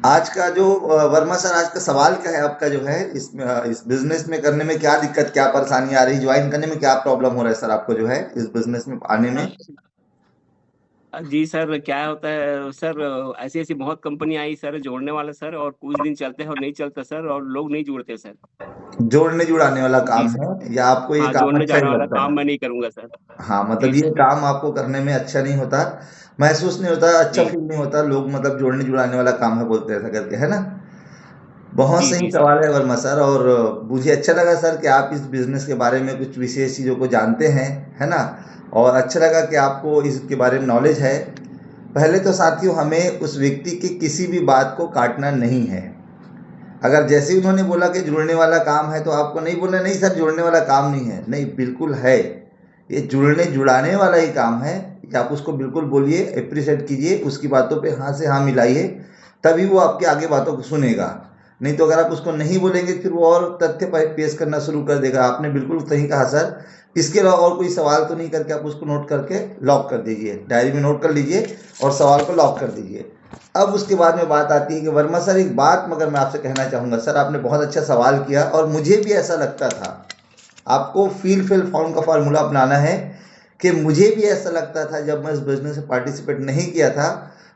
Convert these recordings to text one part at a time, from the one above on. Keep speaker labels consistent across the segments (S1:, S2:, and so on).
S1: आज का जो वर्मा सर, आज का सवाल क्या है आपका जो है इसमें, इस बिजनेस में करने में क्या दिक्कत, क्या परेशानी आ रही, ज्वाइन करने में क्या प्रॉब्लम हो रहा है सर आपको जो है इस बिजनेस में आने में?
S2: जी सर, क्या होता है सर, ऐसी ऐसी बहुत कंपनी आई सर जोड़ने वाला सर, और कुछ दिन चलते हैं और नहीं चलता सर, और लोग नहीं जुड़ते सर।
S1: जोड़ने जुड़ाने वाला
S2: जी
S1: काम
S2: सर।
S1: है या आपको ये
S2: हाँ,
S1: काम
S2: जोड़ने
S1: अच्छा
S2: जाने
S1: नहीं
S2: वाला
S1: लगता
S2: काम
S1: है?
S2: मैं नहीं करूंगा सर।
S1: हाँ,
S2: जी
S1: मतलब ये
S2: सर।
S1: काम आपको करने में अच्छा नहीं होता, महसूस नहीं होता, अच्छा
S2: जी।
S1: फील नहीं होता, लोग मतलब जोड़ने जुड़ाने वाला काम है बोलते हैं ऐसा करके, है ना? बहुत
S2: जी।
S1: सही
S2: जी सर।
S1: सवाल है वर्मा सर। और मुझे अच्छा लगा सर कि आप इस बिजनेस के बारे में कुछ विशेष चीज़ों को जानते हैं, है ना? और अच्छा लगा कि आपको इसके बारे में नॉलेज है। पहले तो साथियों, हमें उस व्यक्ति की किसी भी बात को काटना नहीं है। अगर जैसे ही उन्होंने बोला कि जुड़ने वाला काम है, तो आपको नहीं बोलना नहीं सर जुड़ने वाला काम नहीं है, नहीं बिल्कुल है। ये जुड़ने जुड़ाने वाला ही काम है। कि आप उसको बिल्कुल बोलिए, अप्रिशिएट कीजिए, उसकी बातों पे हाँ से हाँ मिलाइए, तभी वो आपकी आगे बातों को सुनेगा। नहीं तो अगर आप उसको नहीं बोलेंगे, फिर वो और तथ्य पेश करना शुरू कर देगा। आपने बिल्कुल सही कहा सर। इसके अलावा और कोई सवाल तो नहीं करके आप उसको नोट करके लॉक कर दीजिए, डायरी में नोट कर लीजिए और सवाल को लॉक कर दीजिए। अब उसके बाद में बात आती है कि वर्मा सर, एक बात मगर मैं आपसे कहना चाहूँगा सर, आपने बहुत अच्छा सवाल किया और मुझे भी ऐसा लगता था। आपको फील फिल फाउंड का फार्मूला अपनाना है कि मुझे भी ऐसा लगता था जब मैं इस बिजनेस में पार्टिसिपेट नहीं किया था,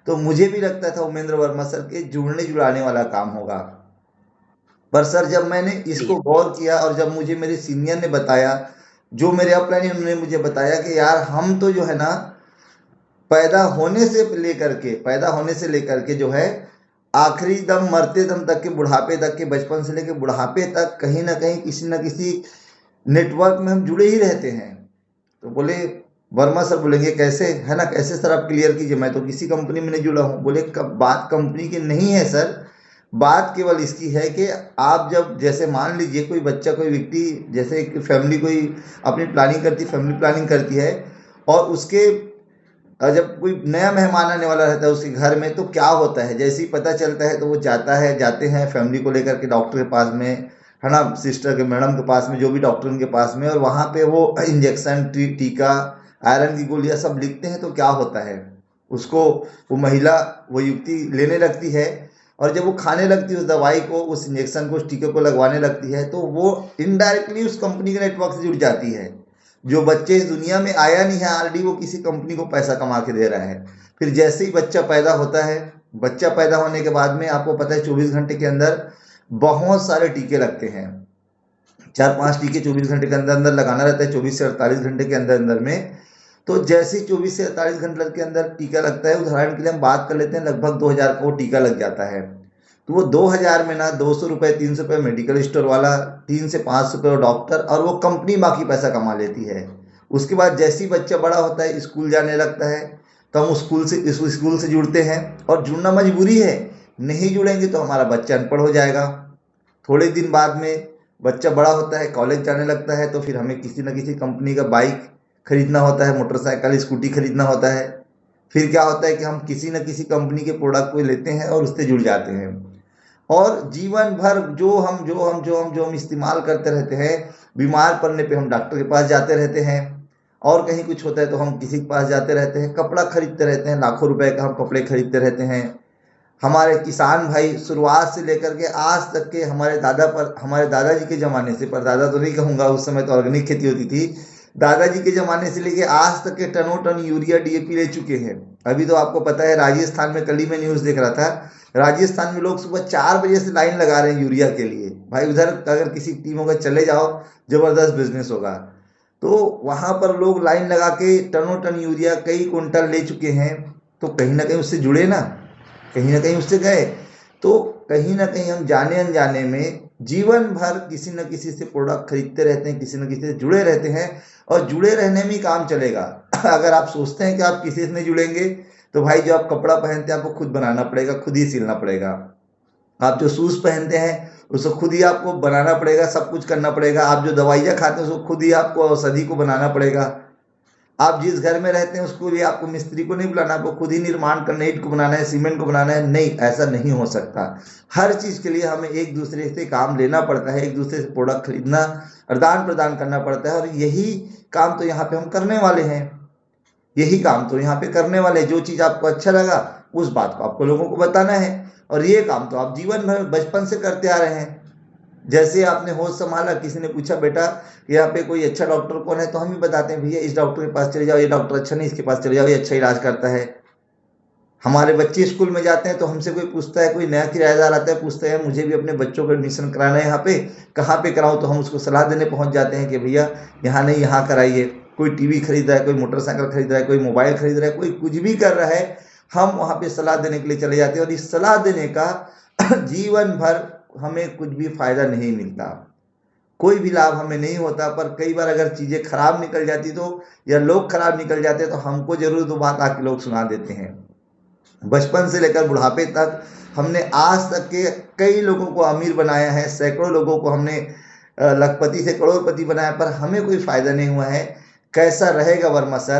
S1: तो मुझे भी लगता था उमेंद्र वर्मा सर के जुड़ने जुड़ाने वाला काम होगा। पर सर जब मैंने
S2: जी।
S1: इसको गौर किया और जब मुझे मेरे सीनियर ने बताया, जो मेरे अपलाइन, उन्होंने मुझे बताया कि यार हम तो जो है ना, पैदा होने से लेकर के जो है आखिरी दम, मरते दम तक के, बुढ़ापे तक के, बचपन से लेकर बुढ़ापे तक कहीं ना कहीं किसी न किसी नेटवर्क में हम जुड़े ही रहते हैं। तो बोले, वर्मा सर बोलेंगे कैसे, है ना, कैसे सर आप क्लियर कीजिए, मैं तो किसी कंपनी में नहीं जुड़ा हूँ। बोले बात कंपनी की नहीं है सर, बात केवल इसकी है कि आप जब, जैसे मान लीजिए कोई बच्चा, कोई व्यक्ति, जैसे एक फैमिली कोई अपनी प्लानिंग करती, फैमिली प्लानिंग करती है, और उसके जब कोई नया मेहमान आने वाला रहता है उसके घर में, तो क्या होता है, जैसे ही पता चलता है तो वो जाते हैं फैमिली को लेकर के डॉक्टर के पास में, है ना, सिस्टर के, मैडम के पास में, जो भी डॉक्टर उनके पास में, और वहाँ पे वो इंजेक्शन, टीका, आयरन की गोलियां सब लिखते हैं। तो क्या होता है, उसको वो महिला, वो युवती लेने लगती है, और जब वो खाने लगती है उस दवाई को, उस इंजेक्शन को, उस टीके को लगवाने लगती है, तो वो इनडायरेक्टली उस कंपनी के नेटवर्क से जुड़ जाती है। जो बच्चे इस दुनिया में आया नहीं है ऑलरेडी, वो किसी कंपनी को पैसा कमा के दे रहा है। फिर जैसे ही बच्चा पैदा होता है, बच्चा पैदा होने के बाद में आपको पता है 24 घंटे के अंदर बहुत सारे टीके लगते हैं। 4-5 टीके 24 घंटे के अंदर अंदर लगाना रहता है, 24 से 48 घंटे के अंदर अंदर में। तो जैसे ही 24 से 48 घंटे के अंदर टीका लगता है, उदाहरण के लिए हम बात कर लेते हैं, लगभग 2000 का वो टीका लग जाता है। तो वो 2000 में ना 200 रुपये, 300 रुपये मेडिकल स्टोर वाला, 3 से 5 रुपये डॉक्टर, और वो कंपनी बाकी पैसा कमा लेती है। उसके बाद जैसे ही बच्चा बड़ा होता है, स्कूल जाने लगता है, तो हम स्कूल से जुड़ते हैं, और जुड़ना मजबूरी है। नहीं जुड़ेंगे तो हमारा बच्चा अनपढ़ हो जाएगा। थोड़े दिन बाद में बच्चा बड़ा होता है, कॉलेज जाने लगता है, तो फिर हमें किसी न किसी कंपनी का बाइक खरीदना होता है, मोटरसाइकिल, स्कूटी खरीदना होता है। फिर क्या होता है कि हम किसी न किसी कंपनी के प्रोडक्ट को लेते हैं और उससे जुड़ जाते हैं। और जीवन भर जो हम इस्तेमाल करते रहते हैं, बीमार पड़ने पे हम डॉक्टर के पास जाते रहते हैं, और कहीं कुछ होता है तो हम किसी के पास जाते रहते हैं, कपड़ा खरीदते रहते हैं, लाखों रुपए का हम कपड़े खरीदते रहते हैं। हमारे किसान भाई शुरुआत से लेकर के आज तक के, हमारे दादाजी के ज़माने से, परदादा तो नहीं कहूँगा, उस समय तो ऑर्गेनिक खेती होती थी, दादाजी के ज़माने से लेके आज तक के टनों टन यूरिया, डीएपी ले चुके हैं। अभी तो आपको पता है राजस्थान में, कल ही मैं न्यूज़ देख रहा था, राजस्थान में लोग सुबह 4 बजे से लाइन लगा रहे हैं यूरिया के लिए। भाई उधर अगर किसी टीम होगा, चले जाओ, ज़बरदस्त बिजनेस होगा। तो वहाँ पर लोग लाइन लगा के टनों टन यूरिया, कई कुंटल ले चुके हैं। तो कहीं ना कहीं उससे जुड़े ना, कहीं ना कहीं उससे गए। तो कहीं ना कहीं हम जाने अनजाने में जीवन भर किसी न किसी से प्रोडक्ट खरीदते रहते हैं, किसी न किसी से जुड़े रहते हैं, और जुड़े रहने में ही काम चलेगा। अगर आप सोचते हैं कि आप किसी से नहीं जुड़ेंगे, तो भाई जो आप कपड़ा पहनते हैं आपको खुद बनाना पड़ेगा, खुद ही सिलना पड़ेगा। आप जो शूज पहनते हैं उसको खुद ही आपको बनाना पड़ेगा, सब कुछ करना पड़ेगा। आप जो दवाइयाँ खाते हैं उसको खुद ही आपको औषधि को बनाना पड़ेगा। आप जिस घर में रहते हैं उसको लिए आपको मिस्त्री को नहीं बुलाना, आपको खुद ही निर्माण करना, ईंट को बनाना है, सीमेंट को बनाना है। नहीं, ऐसा नहीं हो सकता। हर चीज़ के लिए हमें एक दूसरे से काम लेना पड़ता है, एक दूसरे से प्रोडक्ट खरीदना, आदान प्रदान करना पड़ता है। और यही काम तो यहाँ पे हम करने वाले हैं, यही काम तो यहाँ पे करने वाले हैं। जो चीज़ आपको अच्छा लगा उस बात को आपको लोगों को बताना है। और ये काम तो आप जीवन भर बचपन से करते आ रहे हैं। जैसे आपने होश संभाला, किसी ने पूछा बेटा यहाँ पे कोई अच्छा डॉक्टर कौन है, तो हम ही बताते हैं भैया इस डॉक्टर के पास चले जाओ, ये डॉक्टर अच्छा नहीं, इसके पास चले जाओ, ये अच्छा इलाज करता है। हमारे बच्चे स्कूल में जाते हैं तो हमसे कोई पूछता है, कोई नया किराएदार आता है, पूछते हैं मुझे भी अपने बच्चों को एडमिशन कराना है यहाँ पे, कहाँ पे कराऊँ, तो हम उसको सलाह देने पहुँच जाते हैं कि भैया यहाँ नहीं यहाँ कराइए। कोई टीवी खरीद रहा है, कोई मोटरसाइकिल खरीद रहा है, कोई मोबाइल खरीद रहा है, कोई कुछ भी कर रहा है, हम वहाँ पे सलाह देने के लिए चले जाते हैं। और इस सलाह देने का जीवन भर हमें कुछ भी फायदा नहीं मिलता, कोई भी लाभ हमें नहीं होता। पर कई बार अगर चीज़ें खराब निकल जाती तो, या लोग खराब निकल जाते तो हमको जरूर वो बात आके लोग सुना देते हैं। बचपन से लेकर बुढ़ापे तक हमने आज तक के कई लोगों को अमीर बनाया है, सैकड़ों लोगों को हमने लखपति से करोड़पति बनाया, पर हमें कोई फायदा नहीं हुआ है। कैसा रहेगा वर्मा सर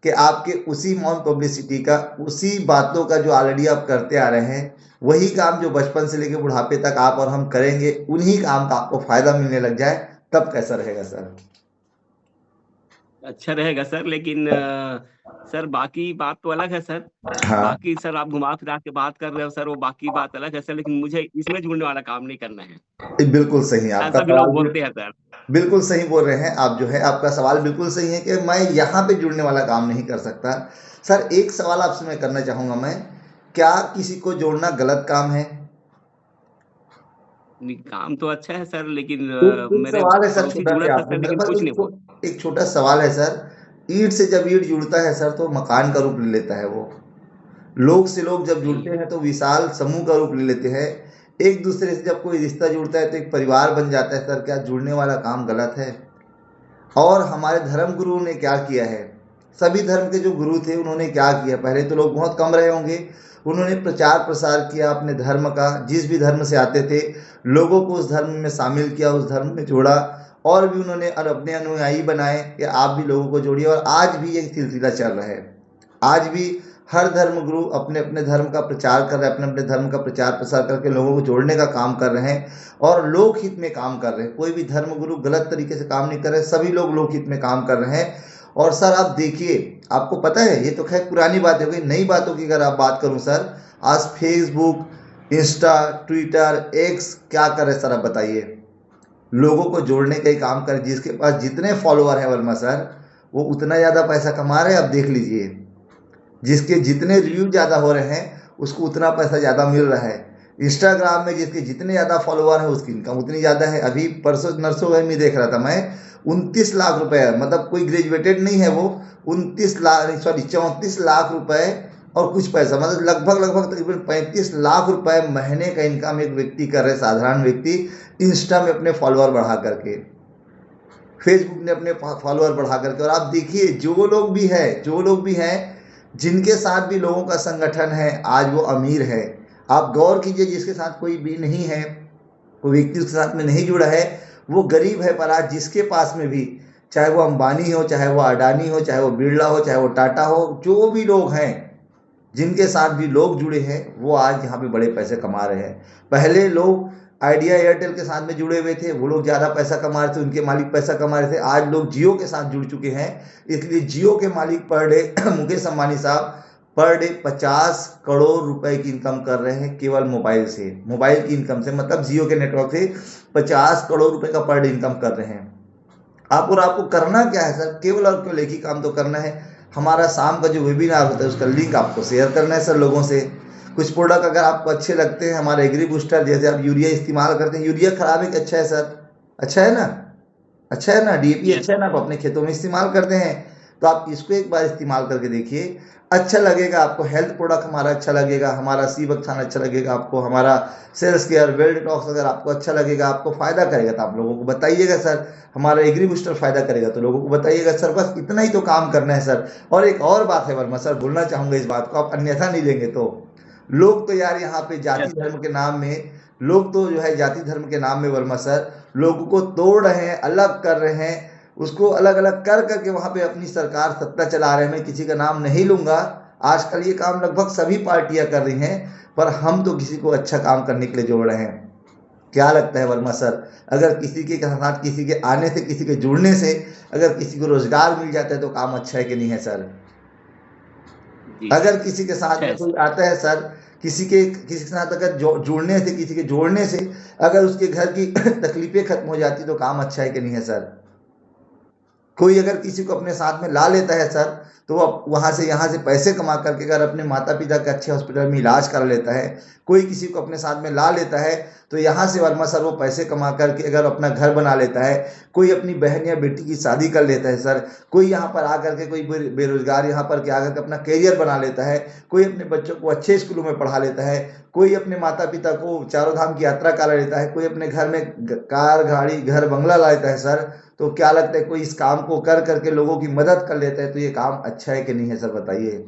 S1: कि आपके उसी माउंट पब्लिसिटी का, उसी बातों का जो ऑलरेडी आप करते आ रहे हैं, वही काम जो बचपन से लेकर बुढ़ापे तक आप और हम करेंगे, उन्हीं काम का आपको फायदा मिलने लग जाए, तब कैसा रहेगा सर?
S2: अच्छा रहेगा सर, लेकिन सर बाकी बात तो अलग है सर।
S1: हाँ
S2: बाकी सर आप घुमा फिरा के बात कर रहे हो सर, वो बाकी बात अलग है सर, लेकिन मुझे इसमें जुड़ने वाला काम नहीं करना है,
S1: बिल्कुल सही, आपका
S2: ऐसा भी लोग
S1: सवाल
S2: बोलते हैं सर।
S1: बिल्कुल सही बोल रहे हैं आप। जो है आपका सवाल बिल्कुल सही है कि मैं यहाँ पे जुड़ने वाला काम नहीं कर सकता। सर एक सवाल आपसे मैं करना चाहूँगा, मैं क्या किसी को जोड़ना गलत काम है?
S2: नहीं, काम तो अच्छा है सर, लेकिन
S1: एक
S2: मेरे
S1: सवाल है सर
S2: पड़ोसी
S1: छोटा
S2: जुड़ा
S1: से
S2: था
S1: आपने,
S2: सर,
S1: मेरे
S2: लेकिन
S1: पास
S2: कुछ नहीं बोला।
S1: एक छोटा सवाल है सर। ईंट से जब ईंट जुड़ता है सर तो मकान का रूप ले लेता है वो। लोग से लोग जब जुड़ते
S2: जी
S1: हैं तो विशाल समूह का रूप ले लेते हैं। एक दूसरे से जब कोई रिश्ता जुड़ता है तो एक परिवार बन जाता है। सर क्या जुड़ने वाला काम गलत है? और हमारे धर्म गुरु ने क्या किया है? सभी धर्म के जो गुरु थे उन्होंने क्या किया? पहले तो लोग बहुत कम रहे होंगे, उन्होंने प्रचार प्रसार किया अपने धर्म का, जिस भी धर्म से आते थे लोगों को उस धर्म में शामिल किया, उस धर्म में जोड़ा, और भी उन्होंने अपने अनुयायी बनाए कि आप भी लोगों को जोड़िए। और आज भी ये सिलसिला चल रहा है। आज भी हर धर्म गुरु अपने अपने धर्म का प्रचार कर रहे हैं, अपने अपने धर्म का प्रचार प्रसार करके लोगों को जोड़ने का काम कर रहे हैं और लोकहित में काम कर रहे हैं। कोई भी धर्म गुरु गलत तरीके से काम नहीं कर रहे, सभी लोग लोकहित में काम कर रहे हैं। और सर आप देखिए, आपको पता है, ये तो खैर पुरानी बात हो गई, नई बातों की अगर आप बात करूं सर, आज फेसबुक, इंस्टा, ट्विटर, एक्स क्या कर रहे हैं सर? आप बताइए। लोगों को जोड़ने का ही काम कर, जिसके पास जितने फॉलोअर हैं वर्मा सर, वो उतना ज़्यादा पैसा कमा रहे हैं। आप देख लीजिए, जिसके जितने रिव्यू ज़्यादा हो रहे हैं उसको उतना पैसा ज़्यादा मिल रहा है। इंस्टाग्राम में जिसके जितने ज़्यादा फॉलोअर हैं उसकी इनकम उतनी ज़्यादा है। अभी परसों नरसों में देख रहा था मैं, 29 लाख रुपए, मतलब कोई ग्रेजुएटेड नहीं है वो, 34 लाख रुपए और कुछ पैसा, मतलब लगभग तकरीबन 35 लाख रुपए महीने का इनकम एक व्यक्ति कर रहे, साधारण व्यक्ति, इंस्टा में अपने फॉलोअर बढ़ा करके, फेसबुक ने अपने फॉलोअर बढ़ा करके। और आप देखिए जो लोग भी हैं जिनके साथ भी लोगों का संगठन है, आज वो अमीर है। आप गौर कीजिए, जिसके साथ कोई भी नहीं है, कोई व्यक्ति उसके साथ में नहीं जुड़ा है, वो गरीब है। पर आज जिसके पास में भी, चाहे वो अंबानी हो, चाहे वो अडानी हो, चाहे वो बिरला हो, चाहे वो टाटा हो, जो भी लोग हैं जिनके साथ भी लोग जुड़े हैं, वो आज यहाँ पे बड़े पैसे कमा रहे हैं। पहले लोग आइडिया एयरटेल के साथ में जुड़े हुए थे, वो लोग ज़्यादा पैसा कमा रहे थे, उनके मालिक पैसा कमा रहे थे। आज लोग जियो के साथ जुड़ चुके हैं, इसलिए जियो के मालिक पर डे मुकेश अंबानी साहब पर डे 50 करोड़ रुपए की इनकम कर रहे हैं, केवल मोबाइल से, मोबाइल की इनकम से, मतलब जियो के नेटवर्क से 50 करोड़ रुपए का पर डे इनकम कर रहे हैं। आपको करना क्या है सर? केवल और केवल एक ही काम तो करना है, हमारा शाम का जो वेबिनार होता है उसका लिंक आपको शेयर करना है सर लोगों से। कुछ प्रोडक्ट अगर आपको अच्छे लगते हैं, हमारे एग्री बूस्टर, जैसे आप यूरिया इस्तेमाल करते हैं, यूरिया खराब है कि अच्छा है सर? अच्छा है ना? अच्छा है ना? डीएपी अच्छा है ना? आप अपने खेतों में इस्तेमाल करते हैं, तो आप इसको एक बार इस्तेमाल करके देखिए, अच्छा लगेगा आपको। हेल्थ प्रोडक्ट हमारा अच्छा लगेगा, हमारा सी बख्तान अच्छा लगेगा आपको, हमारा सेल्स केयर, वेल डिटॉक्स अगर आपको अच्छा लगेगा, आपको फ़ायदा करेगा तो आप लोगों को बताइएगा सर। हमारा एग्री बूस्टर फ़ायदा करेगा तो लोगों को बताइएगा सर। बस इतना ही तो काम करना है सर। और एक और बात है वर्मा सर, बोलना चाहूँगा इस बात को, आप अन्यथा नहीं लेंगे तो, लोग तो यार यहाँ पे जाति धर्म के नाम में, लोग तो जो है जाति धर्म के नाम में वर्मा सर लोगों को तोड़ रहे हैं, अलग कर रहे हैं, उसको अलग अलग कर करके वहाँ पे अपनी सरकार सत्ता चला रहे हैं। मैं किसी का नाम नहीं लूँगा, आजकल ये काम लगभग सभी पार्टियां कर रही हैं, पर हम तो किसी को अच्छा काम करने के लिए जोड़ रहे हैं। क्या लगता है वर्मा सर, अगर किसी के साथ, किसी के आने से, किसी के जुड़ने से अगर किसी को रोजगार मिल जाता है तो काम अच्छा है कि नहीं है सर?
S2: जी,
S1: अगर किसी के साथ में
S2: अच्छा
S1: कोई
S2: सर।
S1: आता है सर, किसी के साथ अगर जुड़ने से, किसी के जोड़ने से अगर उसके घर की तकलीफें खत्म हो जाती तो काम अच्छा है कि नहीं है सर? कोई अगर किसी को अपने साथ में ला लेता है सर, तो वो वहां से यहाँ से पैसे कमा करके अगर अपने माता पिता के अच्छे हॉस्पिटल में इलाज कर लेता है, कोई किसी को अपने साथ में ला लेता है, तो यहाँ से वर्मा सर वो पैसे कमा करके अगर अपना घर बना लेता है, कोई अपनी बहन या बेटी की शादी कर लेता है सर, कोई यहाँ पर आकर के कोई बेरोजगार यहाँ पर के आकर के अपना करियर बना लेता है, कोई अपने बच्चों को अच्छे स्कूलों में पढ़ा लेता है, कोई अपने माता पिता को चारों धाम की यात्रा करा लेता है, कोई अपने घर में कार गाड़ी घर बंगला ला लेता है सर, तो क्या लगता है कोई इस काम को कर करके लोगों की मदद कर लेता है तो ये काम अच्छा है कि नहीं है सर, बताइए?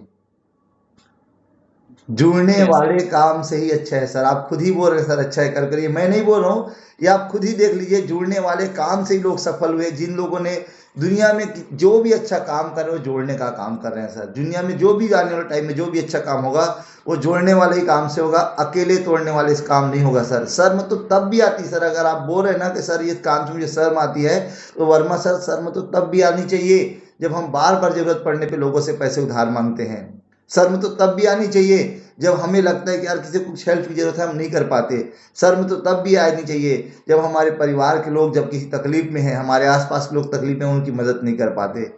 S1: जुड़ने
S2: अच्छा सर।
S1: वाले काम से ही अच्छा है सर। आप खुद ही बोल रहे हैं सर अच्छा है कर करिए, मैं नहीं बोल रहा हूँ, ये आप खुद ही देख लीजिए, जुड़ने वाले काम से ही लोग सफल हुए। जिन लोगों ने दुनिया में जो भी अच्छा काम कर रहे हो जोड़ने का काम कर रहे हैं सर। दुनिया में जो भी आने वाले टाइम में जो भी अच्छा काम होगा वो जोड़ने वाले ही काम से होगा, अकेले तोड़ने वाले इस काम नहीं होगा सर। शर्म तो तब भी आती सर, अगर आप बोल रहे हैं ना कि सर ये काम से मुझे शर्म आती है, तो वर्मा सर शर्म तो तब भी आनी चाहिए जब हम बार बार जरूरत पड़ने पे लोगों से पैसे उधार मांगते हैं। शर्म तो तब भी आनी चाहिए जब हमें लगता है कि यार किसी को कुछ हेल्प की जरूरत है हम नहीं कर पाते। शर्म तो तब भी आनी चाहिए जब हमारे परिवार के लोग जब किसी तकलीफ में हैं, हमारे आसपास के लोग तकलीफ में हैं, उनकी मदद नहीं कर पाते।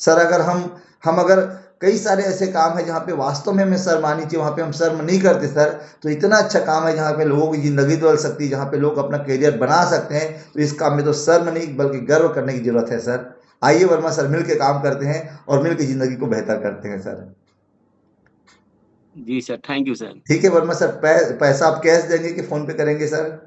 S1: सर अगर हम अगर कई सारे ऐसे काम है जहाँ पे वास्तव में हमें शर्म आनी चाहिए, वहाँ पे हम शर्म नहीं करते सर, तो इतना अच्छा काम है जहाँ पे लोगों की जिंदगी बदल सकती है, जहाँ पे लोग अपना करियर बना सकते हैं, तो इस काम में तो शर्म नहीं बल्कि गर्व करने की जरूरत है सर। आइए वर्मा सर मिल के काम करते हैं और मिल के जिंदगी को बेहतर करते हैं सर।
S2: जी सर, थैंक यू सर।
S1: ठीक है वर्मा सर, पैसा आप कैश देंगे कि फोन पे करेंगे सर?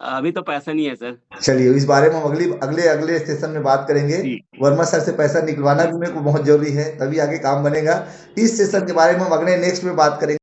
S2: अभी तो पैसा नहीं है सर।
S1: चलिए इस बारे में हम अगले अगले सेशन में बात करेंगे।
S2: जी।
S1: वर्मा सर से पैसा निकलवाना भी मेरे को बहुत जरूरी है, तभी आगे काम बनेगा। इस सेशन के बारे में हम अगले नेक्स्ट में बात करेंगे।